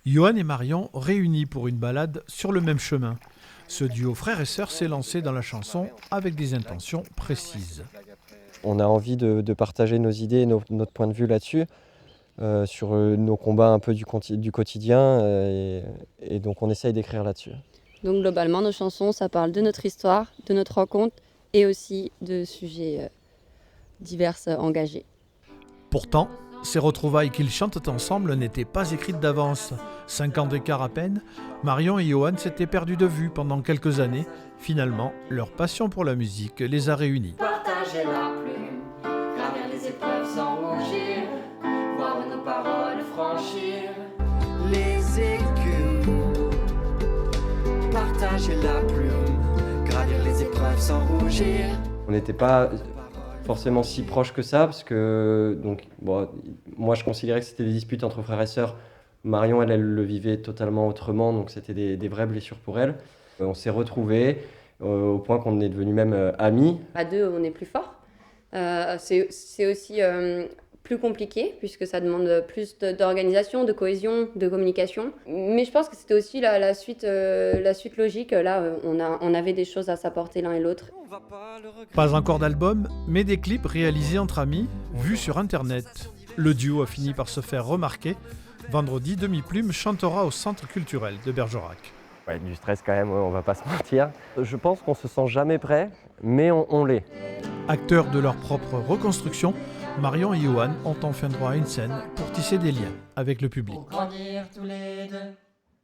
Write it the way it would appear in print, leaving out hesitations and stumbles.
Johan et Marion réunis pour une balade sur le même chemin. Ce duo frère et sœur s'est lancé dans la chanson avec des intentions précises. On a envie de partager nos idées et notre point de vue là-dessus, sur nos combats un peu du quotidien, et donc on essaye d'écrire là-dessus. Donc globalement, nos chansons, ça parle de notre histoire, de notre rencontre et aussi de sujets divers engagés. Pourtant, ces retrouvailles qu'ils chantent ensemble n'étaient pas écrites d'avance. 5 ans d'écart à peine, Marion et Johan s'étaient perdus de vue pendant quelques années. Finalement, leur passion pour la musique les a réunis. Partager la plume, gravir les épreuves sans rougir, voir nos paroles franchir les écumes. Partager la plume, gravir les épreuves sans rougir. On n'était pas forcément si proches que ça, parce que moi je considérais que c'était des disputes entre frères et sœurs. Marion, elle le vivait totalement autrement, donc c'était des vraies blessures pour elle. On s'est retrouvés au point qu'on est devenus même amis. À deux, on est plus fort. C'est aussi plus compliqué puisque ça demande plus d'organisation, de cohésion, de communication. Mais je pense que c'était aussi la suite logique. Là, on avait des choses à s'apporter l'un et l'autre. Pas encore d'album, mais des clips réalisés entre amis, vus sur Internet. Le duo a fini par se faire remarquer. Vendredi, Demi-Plume chantera au Centre culturel de Bergerac. Ouais, du stress quand même, on va pas se mentir. Je pense qu'on se sent jamais prêt, mais on l'est. Acteurs de leur propre reconstruction, Marion et Johan ont enfin droit à une scène pour tisser des liens avec le public. Pour grandir tous les deux.